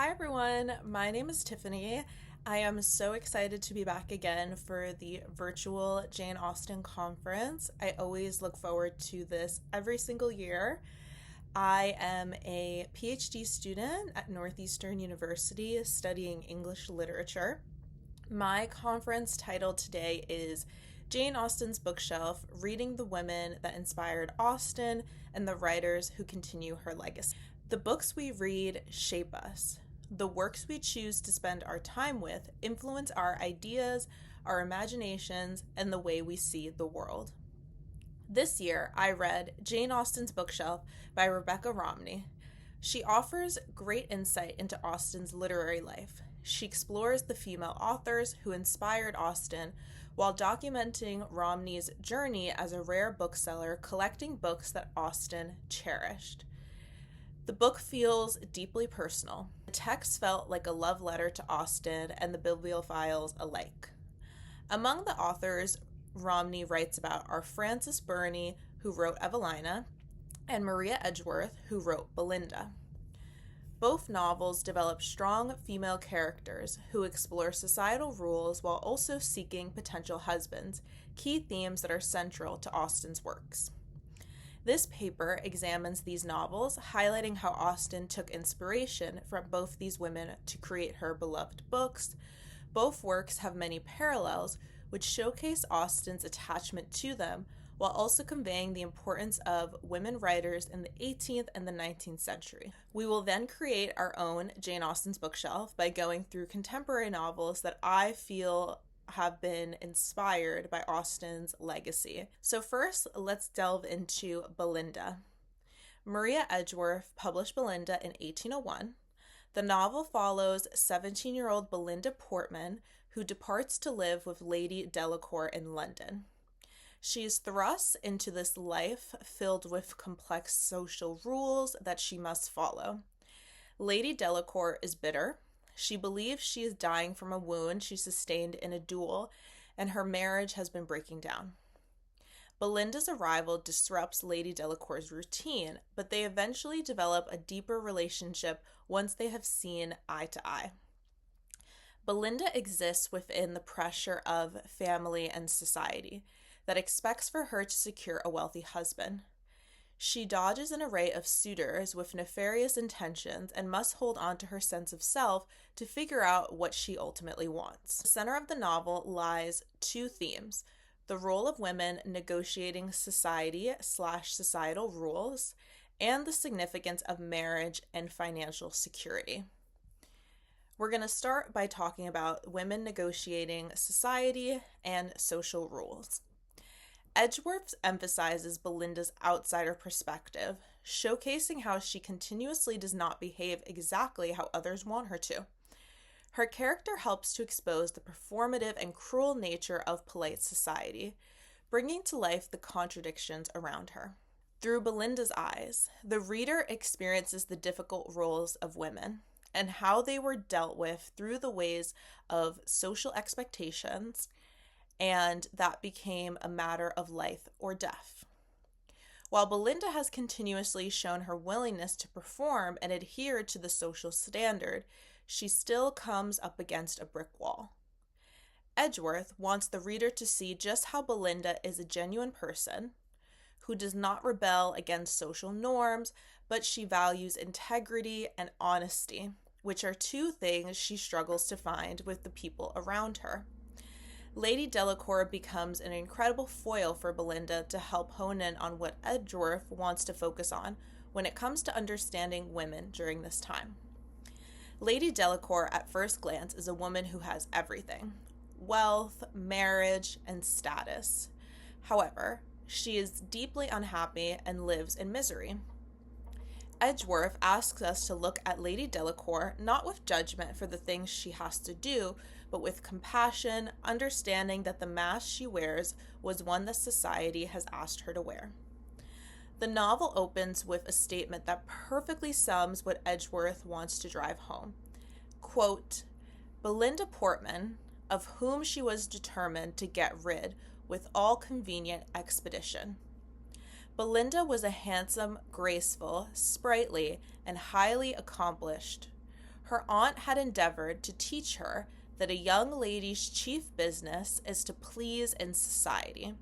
Hi everyone, my name is Tiffany. I am so excited to be back again for the virtual Jane Austen conference. I always look forward to this every single year. I am a PhD student at Northeastern University studying English literature. My conference title today is Jane Austen's Bookshelf: Reading the Women That Inspired Austen and the Writers Who Continue Her Legacy. The books we read shape us. The works we choose to spend our time with influence our ideas, our imaginations, and the way we see the world. This year, I read Jane Austen's Bookshelf by Rebecca Romney. She offers great insight into Austen's literary life. She explores the female authors who inspired Austen while documenting Romney's journey as a rare bookseller collecting books that Austen cherished. The book feels deeply personal. The text felt like a love letter to Austen and the bibliophiles alike. Among the authors Romney writes about are Frances Burney, who wrote Evelina, and Maria Edgeworth, who wrote Belinda. Both novels develop strong female characters who explore societal rules while also seeking potential husbands, key themes that are central to Austen's works. This paper examines these novels, highlighting how Austen took inspiration from both these women to create her beloved books. Both works have many parallels, which showcase Austen's attachment to them, while also conveying the importance of women writers in the 18th and the 19th century. We will then create our own Jane Austen's bookshelf by going through contemporary novels that I feel have been inspired by Austen's legacy. So first, let's delve into Belinda. Maria Edgeworth published Belinda in 1801. The novel follows 17-year-old Belinda Portman, who departs to live with Lady Delacour in London. She is thrust into this life filled with complex social rules that she must follow. Lady Delacour is bitter. She believes she is dying from a wound she sustained in a duel, and her marriage has been breaking down. Belinda's arrival disrupts Lady Delacour's routine, but they eventually develop a deeper relationship once they have seen eye to eye. Belinda exists within the pressure of family and society that expects for her to secure a wealthy husband. She dodges an array of suitors with nefarious intentions and must hold on to her sense of self to figure out what she ultimately wants. The center of the novel lies two themes: the role of women negotiating society/societal rules, and the significance of marriage and financial security. We're going to start by talking about women negotiating society and social rules. Edgeworth emphasizes Belinda's outsider perspective, showcasing how she continuously does not behave exactly how others want her to. Her character helps to expose the performative and cruel nature of polite society, bringing to life the contradictions around her. Through Belinda's eyes, the reader experiences the difficult roles of women and how they were dealt with through the ways of social expectations, and that became a matter of life or death. While Belinda has continuously shown her willingness to perform and adhere to the social standard, she still comes up against a brick wall. Edgeworth wants the reader to see just how Belinda is a genuine person who does not rebel against social norms, but she values integrity and honesty, which are two things she struggles to find with the people around her. Lady Delacour becomes an incredible foil for Belinda to help hone in on what Edgeworth wants to focus on when it comes to understanding women during this time. Lady Delacour, at first glance, is a woman who has everything: wealth, marriage, and status. However, she is deeply unhappy and lives in misery. Edgeworth asks us to look at Lady Delacour not with judgment for the things she has to do, but with compassion, understanding that the mask she wears was one that society has asked her to wear. The novel opens with a statement that perfectly sums what Edgeworth wants to drive home. Quote, "Belinda Portman, of whom she was determined to get rid with all convenient expedition. Belinda was a handsome, graceful, sprightly, and highly accomplished. Her aunt had endeavored to teach her that a young lady's chief business is to please in society,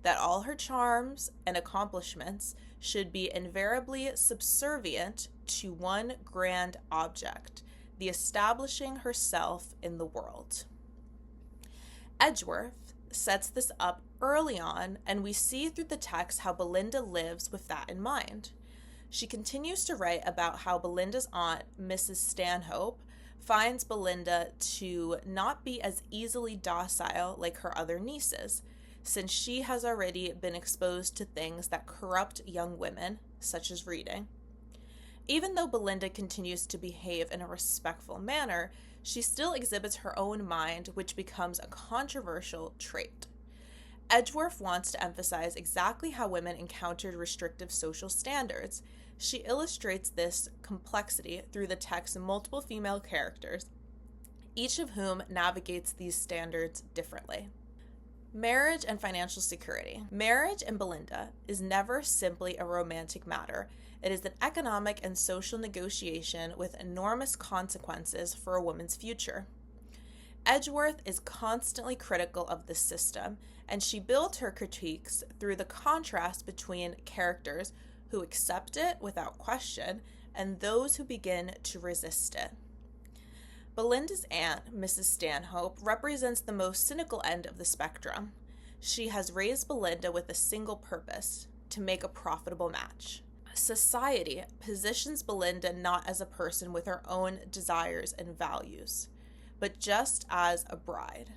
that all her charms and accomplishments should be invariably subservient to one grand object, the establishing herself in the world. Edgeworth sets this up early on, and we see through the text how Belinda lives with that in mind. She continues to write about how Belinda's aunt, Mrs. Stanhope, finds Belinda to not be as easily docile like her other nieces, since she has already been exposed to things that corrupt young women, such as reading. Even though Belinda continues to behave in a respectful manner, she still exhibits her own mind, which becomes a controversial trait. Edgeworth wants to emphasize exactly how women encountered restrictive social standards. She illustrates this complexity through the text's multiple female characters, each of whom navigates these standards differently. Marriage and financial security. Marriage in Belinda is never simply a romantic matter. It is an economic and social negotiation with enormous consequences for a woman's future. Edgeworth is constantly critical of this system, and she builds her critiques through the contrast between characters who accept it without question and those who begin to resist it. Belinda's aunt, Mrs. Stanhope, represents the most cynical end of the spectrum. She has raised Belinda with a single purpose: to make a profitable match. Society positions Belinda not as a person with her own desires and values, but just as a bride.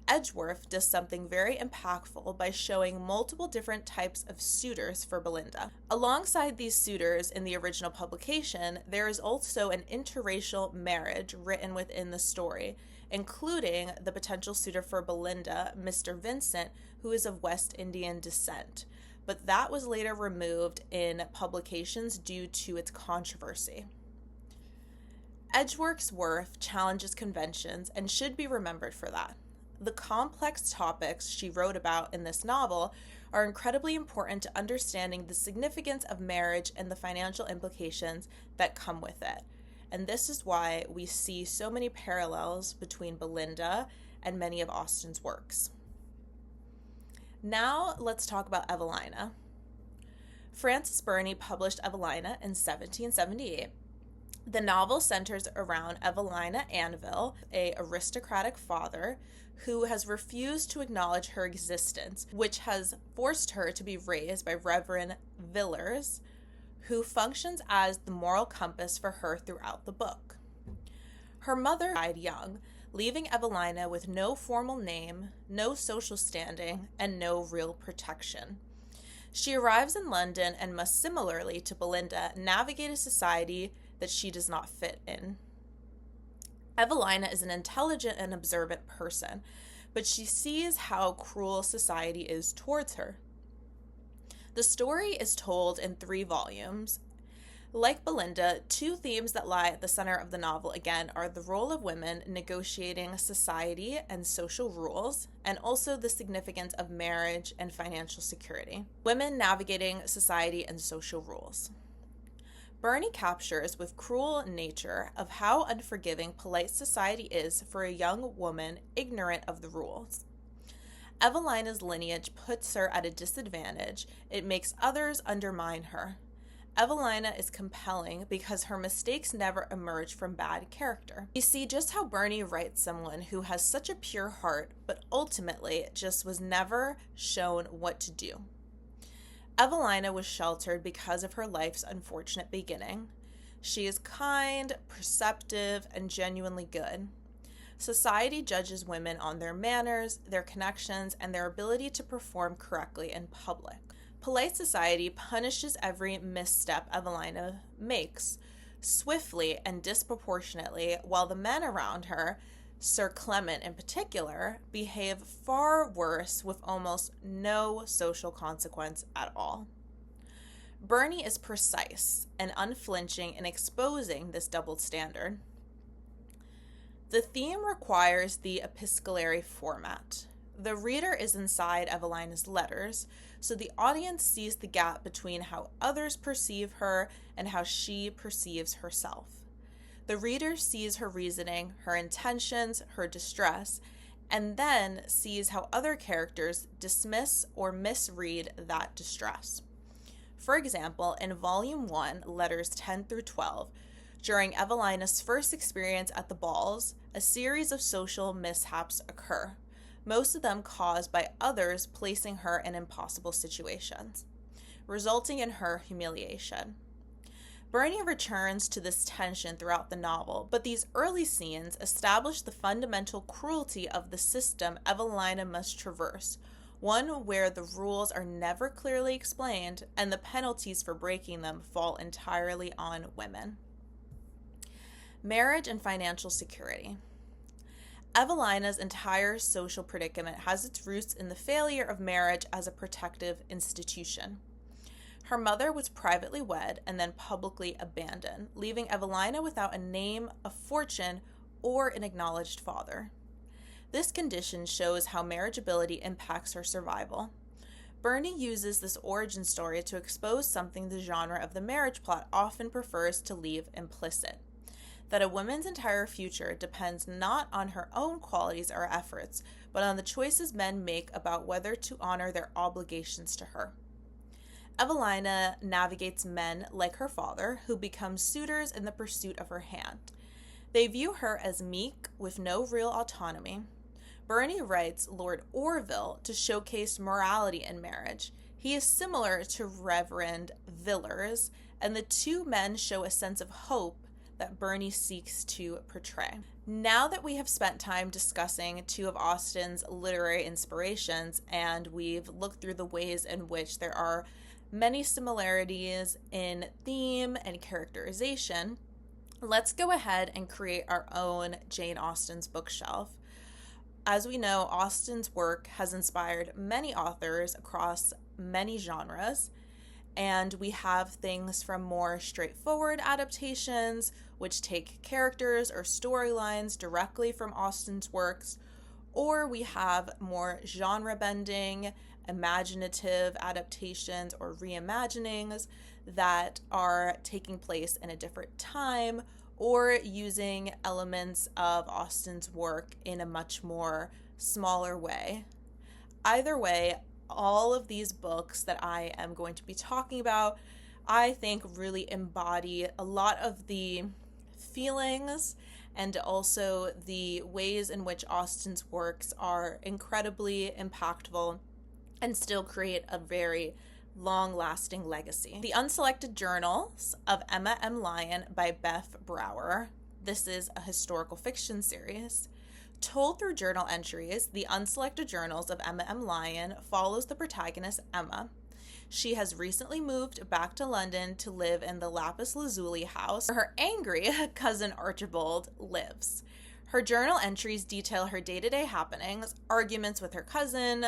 Edgeworth does something very impactful by showing multiple different types of suitors for Belinda. Alongside these suitors in the original publication, there is also an interracial marriage written within the story, including the potential suitor for Belinda, Mr. Vincent, who is of West Indian descent, but that was later removed in publications due to its controversy. Edgeworth's work challenges conventions and should be remembered for that. The complex topics she wrote about in this novel are incredibly important to understanding the significance of marriage and the financial implications that come with it. And this is why we see so many parallels between Belinda and many of Austen's works. Now let's talk about Evelina. Frances Burney published Evelina in 1778. The novel centers around Evelina Anville, an aristocratic father who has refused to acknowledge her existence, which has forced her to be raised by Reverend Villers, who functions as the moral compass for her throughout the book. Her mother died young, leaving Evelina with no formal name, no social standing, and no real protection. She arrives in London and must, similarly to Belinda, navigate a society that she does not fit in. Evelina is an intelligent and observant person, but she sees how cruel society is towards her. The story is told in 3 volumes. Like Belinda, 2 themes that lie at the center of the novel again are the role of women negotiating society and social rules, and also the significance of marriage and financial security. Women navigating society and social rules. Burney captures with cruel nature of how unforgiving polite society is for a young woman ignorant of the rules. Evelina's lineage puts her at a disadvantage. It makes others undermine her. Evelina is compelling because her mistakes never emerge from bad character. You see just how Burney writes someone who has such a pure heart, but ultimately just was never shown what to do. Evelina was sheltered because of her life's unfortunate beginning. She is kind, perceptive, and genuinely good. Society judges women on their manners, their connections, and their ability to perform correctly in public. Polite society punishes every misstep Evelina makes, swiftly and disproportionately, while the men around her, Sir Clement in particular, behave far worse with almost no social consequence at all. Burney is precise and unflinching in exposing this double standard. The theme requires the epistolary format. The reader is inside Evelina's letters, so the audience sees the gap between how others perceive her and how she perceives herself. The reader sees her reasoning, her intentions, her distress, and then sees how other characters dismiss or misread that distress. For example, in Volume 1, letters 10 through 12, during Evelina's first experience at the balls, a series of social mishaps occur, most of them caused by others placing her in impossible situations, resulting in her humiliation. Bernie returns to this tension throughout the novel, but these early scenes establish the fundamental cruelty of the system Evelina must traverse, one where the rules are never clearly explained and the penalties for breaking them fall entirely on women. Marriage and financial security. Evelina's entire social predicament has its roots in the failure of marriage as a protective institution. Her mother was privately wed and then publicly abandoned, leaving Evelina without a name, a fortune, or an acknowledged father. This condition shows how marriageability impacts her survival. Bernie uses this origin story to expose something the genre of the marriage plot often prefers to leave implicit: that a woman's entire future depends not on her own qualities or efforts, but on the choices men make about whether to honor their obligations to her. Evelina navigates men like her father, who become suitors in the pursuit of her hand. They view her as meek, with no real autonomy. Bernie writes Lord Orville to showcase morality in marriage. He is similar to Reverend Villers, and the two men show a sense of hope that Bernie seeks to portray. Now that we have spent time discussing two of Austen's literary inspirations, and we've looked through the ways in which there are many similarities in theme and characterization, let's go ahead and create our own Jane Austen's bookshelf. As we know, Austen's work has inspired many authors across many genres, and we have things from more straightforward adaptations, which take characters or storylines directly from Austen's works, or we have more genre-bending, imaginative adaptations or reimaginings that are taking place in a different time, or using elements of Austen's work in a much more smaller way. Either way, all of these books that I am going to be talking about, I think really embody a lot of the feelings and also the ways in which Austen's works are incredibly impactful and still create a very long-lasting legacy. The Unselected Journals of Emma M. Lyon by Beth Brower. This is a historical fiction series. Told through journal entries, The Unselected Journals of Emma M. Lyon follows the protagonist Emma. She has recently moved back to London to live in the lapis lazuli house where her angry cousin Archibald lives. Her journal entries detail her day-to-day happenings, arguments with her cousin,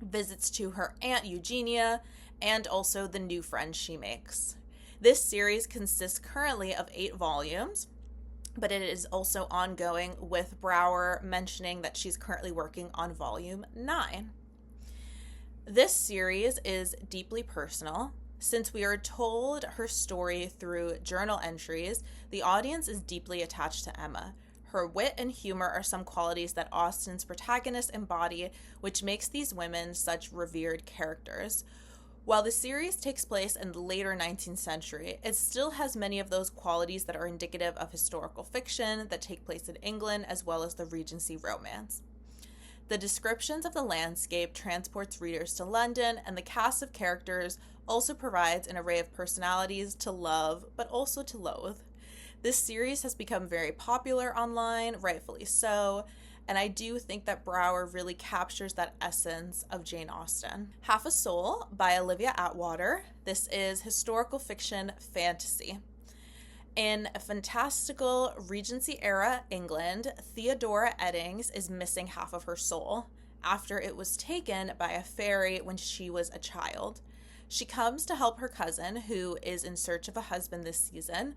visits to her Aunt Eugenia, and also the new friends she makes. This series consists currently of 8 volumes, but it is also ongoing, with Brower mentioning that she's currently working on volume 9. This series is deeply personal. Since we are told her story through journal entries, the audience is deeply attached to Emma. Her wit and humor are some qualities that Austen's protagonists embody, which makes these women such revered characters. While the series takes place in the later 19th century, it still has many of those qualities that are indicative of historical fiction that take place in England, as well as the Regency romance. The descriptions of the landscape transports readers to London, and the cast of characters also provides an array of personalities to love, but also to loathe. This series has become very popular online, rightfully so, and I do think that Brower really captures that essence of Jane Austen. Half a Soul by Olivia Atwater. This is historical fiction fantasy. In a fantastical Regency-era England, Theodora Eddings is missing half of her soul after it was taken by a fairy when she was a child. She comes to help her cousin, who is in search of a husband this season,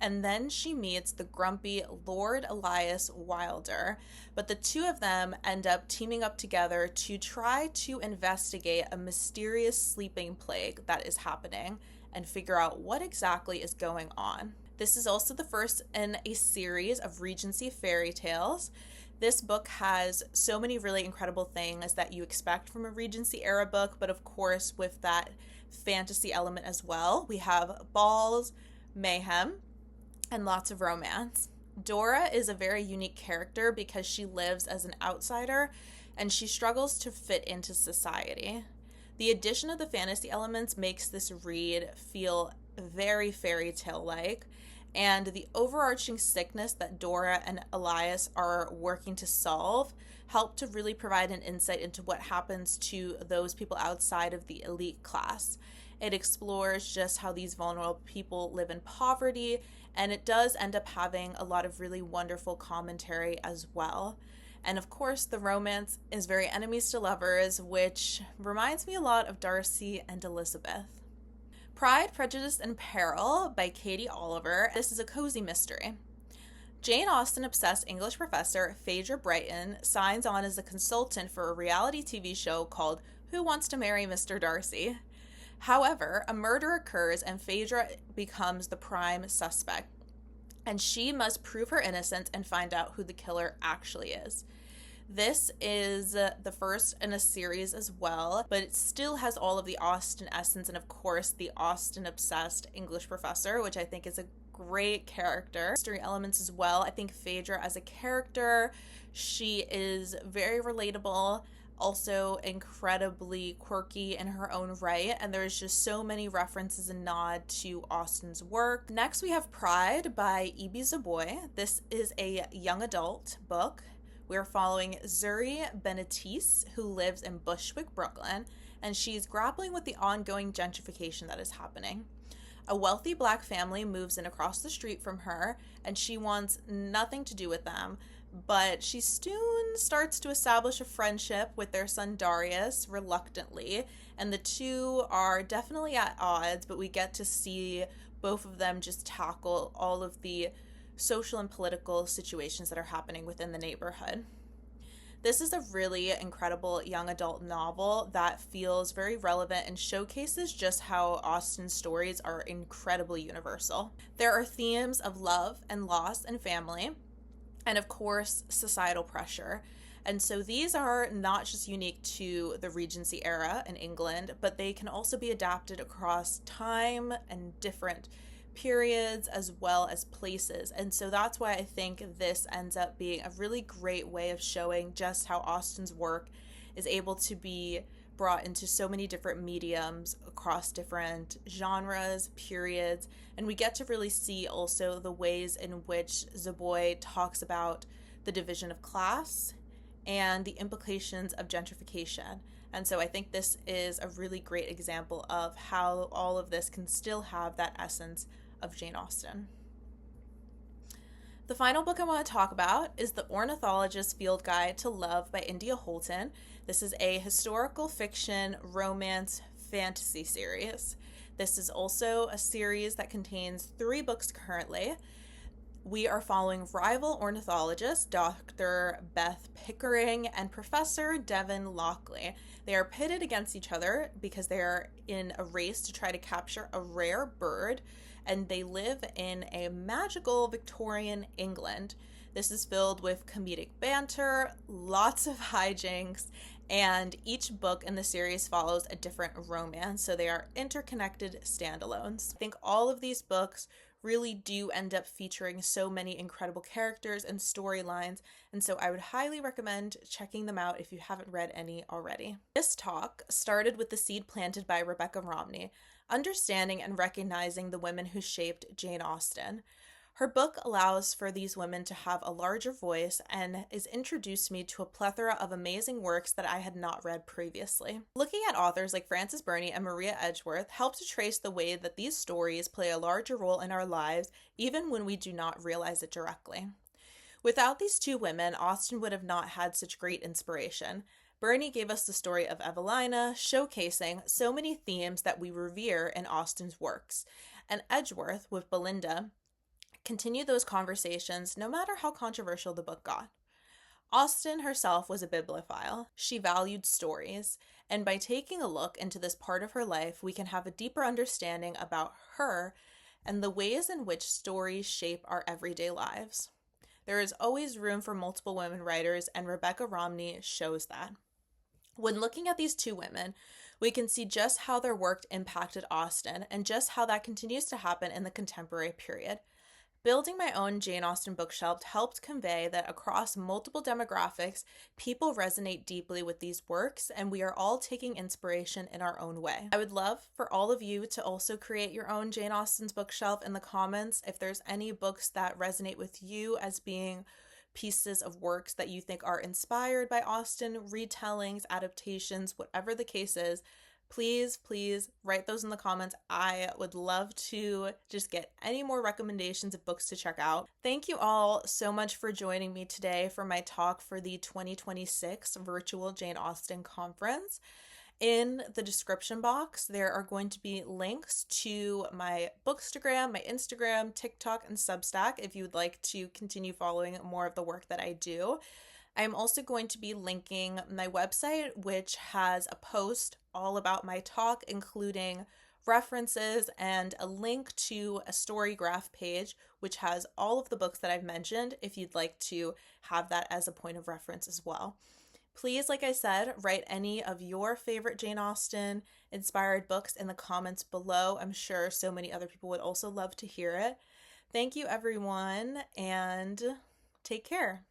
and then she meets the grumpy Lord Elias Wilder, but the two of them end up teaming up together to try to investigate a mysterious sleeping plague that is happening and figure out what exactly is going on. This is also the first in a series of Regency fairy tales. This book has so many really incredible things that you expect from a Regency era book, but of course, with that fantasy element as well. We have balls, mayhem, and lots of romance. Dora is a very unique character because she lives as an outsider and she struggles to fit into society. The addition of the fantasy elements makes this read feel very fairy tale like, and the overarching sickness that Dora and Elias are working to solve help to really provide an insight into what happens to those people outside of the elite class. It explores just how these vulnerable people live in poverty, and it does end up having a lot of really wonderful commentary as well. And of course, the romance is very enemies to lovers, which reminds me a lot of Darcy and Elizabeth. Pride, Prejudice, and Peril by Katie Oliver. This is a cozy mystery. Jane Austen obsessed English professor Phaedra Brighton signs on as a consultant for a reality TV show called Who Wants to Marry Mr. Darcy? However, a murder occurs and Phaedra becomes the prime suspect, and she must prove her innocence and find out who the killer actually is. This is the first in a series as well, but it still has all of the Austen essence and, of course, the Austen-obsessed English professor, which I think is a great character. History elements as well. I think Phaedra as a character, she is very relatable, also incredibly quirky in her own right, and there's just so many references and nod to Austen's work. Next, we have Pride by E.B. Zaboy. This is a young adult book. We're following Zuri Benitez, who lives in Bushwick, Brooklyn, and she's grappling with the ongoing gentrification that is happening. A wealthy black family moves in across the street from her, and she wants nothing to do with them, but she soon starts to establish a friendship with their son Darius reluctantly, and the two are definitely at odds, but we get to see both of them just tackle all of the social and political situations that are happening within the neighborhood. This is a really incredible young adult novel that feels very relevant and showcases just how Austen's stories are incredibly universal. There are themes of love and loss and family, and of course, societal pressure. And so these are not just unique to the Regency era in England, but they can also be adapted across time and different periods as well as places. And so that's why I think this ends up being a really great way of showing just how Austen's work is able to be brought into so many different mediums across different genres, periods, and we get to really see also the ways in which Zaboy talks about the division of class and the implications of gentrification. And so I think this is a really great example of how all of this can still have that essence of Jane Austen. The final book I want to talk about is The Ornithologist's Field Guide to Love by India Holton. This is a historical fiction romance fantasy series. This is also a series that contains 3 books currently. We are following rival ornithologists Dr. Beth Pickering and Professor Devin Lockley. They are pitted against each other because they are in a race to try to capture a rare bird, and they live in a magical Victorian England. This is filled with comedic banter, lots of hijinks, and each book in the series follows a different romance, so they are interconnected standalones. I think all of these books really do end up featuring so many incredible characters and storylines, and so I would highly recommend checking them out if you haven't read any already. This talk started with the seed planted by Rebecca Romney, understanding and recognizing the women who shaped Jane Austen. Her book allows for these women to have a larger voice and is introduced me to a plethora of amazing works that I had not read previously. Looking at authors like Frances Burney and Maria Edgeworth help to trace the way that these stories play a larger role in our lives, even when we do not realize it directly. Without these 2 women, Austen would have not had such great inspiration. Burney gave us the story of Evelina, showcasing so many themes that we revere in Austen's works, and Edgeworth, with Belinda, continued those conversations no matter how controversial the book got. Austen herself was a bibliophile. She valued stories, and by taking a look into this part of her life, we can have a deeper understanding about her and the ways in which stories shape our everyday lives. There is always room for multiple women writers, and Rebecca Romney shows that. When looking at these two women, we can see just how their work impacted Austen and just how that continues to happen in the contemporary period. Building my own Jane Austen bookshelf helped convey that across multiple demographics, people resonate deeply with these works, and we are all taking inspiration in our own way. I would love for all of you to also create your own Jane Austen's bookshelf in the comments. If there's any books that resonate with you as being pieces of works that you think are inspired by Austen, retellings, adaptations, whatever the case is, please write those in the comments. I would love to just get any more recommendations of books to check out. Thank you all so much for joining me today for my talk for the 2026 virtual Jane Austen conference. In the description box, there are going to be links to my Bookstagram, my Instagram, TikTok, and Substack if you would like to continue following more of the work that I do. I'm also going to be linking my website, which has a post all about my talk, including references and a link to a story graph page, which has all of the books that I've mentioned, if you'd like to have that as a point of reference as well. Please, like I said, write any of your favorite Jane Austen inspired books in the comments below. I'm sure so many other people would also love to hear it. Thank you, everyone, and take care.